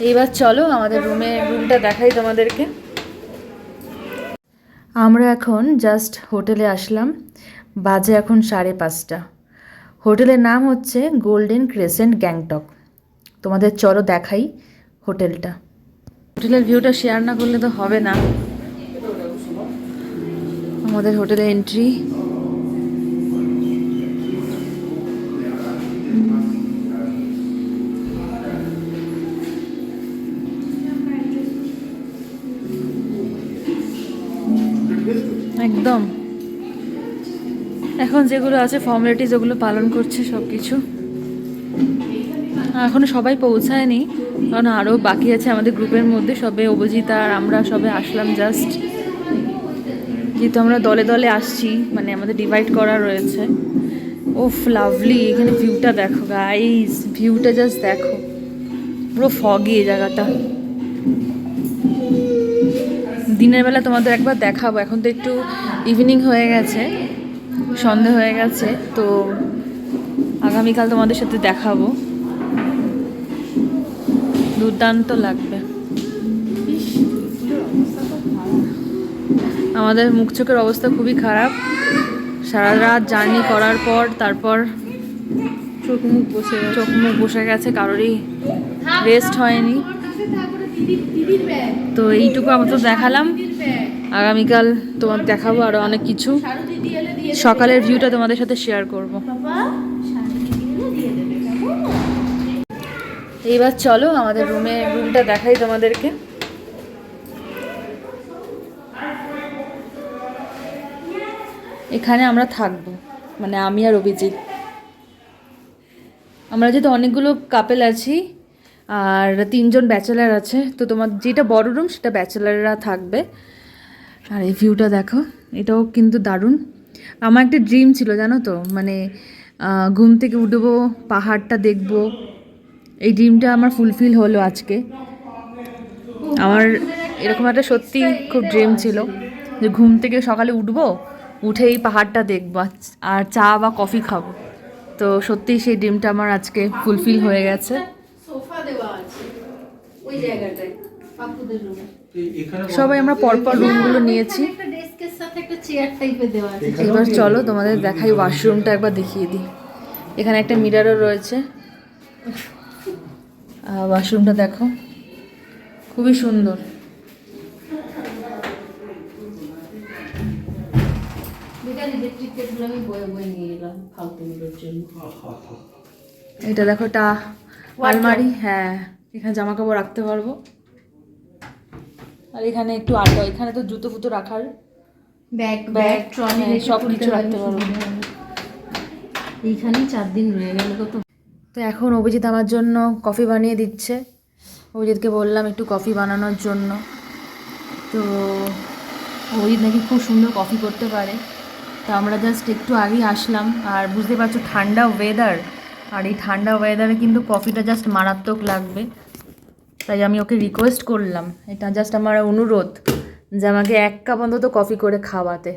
এইবার চলো আমাদের রুমটা দেখাই তোমাদেরকে। আমরা এখন জাস্ট হোটেলে আসলাম, বাজে এখন 5:30। হোটেলের নাম হচ্ছে গোল্ডেন ক্রেসেন্ট গ্যাংটক। তোমাদের চলো দেখাই হোটেলটা। হোটেলের ভিউটা শেয়ার না করলে তো হবে না। আমাদের হোটেলে এন্ট্রি। একদম এখন যেগুলো আছে ফর্মালিটিস ওগুলো পালন করছে সব কিছু। এখনও সবাই পৌঁছায়নি, কারণ আরও বাকি আছে আমাদের গ্রুপের মধ্যে। সবে অভিজিতা আর আমরা সবে আসলাম জাস্ট, যেহেতু আমরা দলে দলে আসছি, মানে আমাদের ডিভাইড করা রয়েছে। ওফ লাভলি, এখানে ভিউটা দেখো গাইস, ভিউটা জাস্ট দেখো, পুরো ফগি এই জায়গাটা। দিনের বেলা তোমাদের একবার দেখাবো, এখন তো একটু ইভিনিং হয়ে গেছে, সন্ধে হয়ে গেছে, তো আগামীকাল তোমাদের সাথে দেখাবো। দুর্দান্ত লাগবে। আমাদের মুখ চোখের অবস্থা খুবই খারাপ, সারা রাত জার্নি করার পর তারপর চোখ মুখ বসে গেছে, কারোরই রেস্ট হয়নি। তো এইটুকু আমরা তো দেখালাম, আগামীকাল তোমার দেখাবো আরও অনেক কিছু। সকালের ভিউটা তোমাদের সাথে শেয়ার করব। এইবার চলো আমাদের রুমটা দেখাই তোমাদেরকে। এখানে আমরা থাকবো, মানে আমি আর অভিজিৎ। আমরা যেহেতু অনেকগুলো কাপেল আছি আর 3 জন ব্যাচেলার আছে, তো তোমার যেটা বড় রুম সেটা ব্যাচেলাররা থাকবে। আর এই ভিউটা দেখো, এটাও কিন্তু দারুণ। আমার একটা ড্রিম ছিল জানো তো, মানে ঘুম থেকে উঠবো, পাহাড়টা দেখবো। এই ড্রিমটা আমার ফুলফিল হলো আজকে। আমার এরকম একটা সত্যি খুব ড্রিম ছিল যে ঘুম থেকে সকালে উঠবো, উঠে এই পাহাড়টা দেখবো আর চা বা কফি খাবো। তো সত্যিই সেই ড্রিমটা আমার আজকে ফুলফিল হয়ে গেছে। সবাই আমরা পরপর রুমগুলো নিয়েছি। এবার চলো তোমাদের দেখাই ওয়াশরুমটা, একবার দেখিয়ে দিই। এখানে একটা মিরারও রয়েছে, ওয়াশরুমটা দেখো খুবই সুন্দর। এটা দেখো, এটা আলমারি, হ্যাঁ এখানে জামা কাপড় রাখতে পারবো। আর এখানে একটু আলো, এখানে তো জুতো ফুতো রাখার ব্যাগ সব কিছু রাখতে পারবো। এইখানেই 4 দিন রয়ে গেল তো। তো এখন অভিজিৎ আমার জন্য কফি বানিয়ে দিচ্ছে। অভিজিৎকে বললাম একটু কফি বানানোর জন্য, তো অভিজিৎ নাকি খুব সুন্দর কফি করতে পারে। তো আমরা জাস্ট একটু আগেই আসলাম, আর বুঝতে পারছো ঠান্ডা ওয়েদার, আর এই ঠান্ডা ওয়েদারে কিন্তু কফিটা জাস্ট মারাত্মক লাগবে। তাই আমি ওকে রিকোয়েস্ট করলাম, এটা জাস্ট আমার অনুরোধ যে আমাকে 1 কাপ অন্তত কফি করে খাওয়াতে।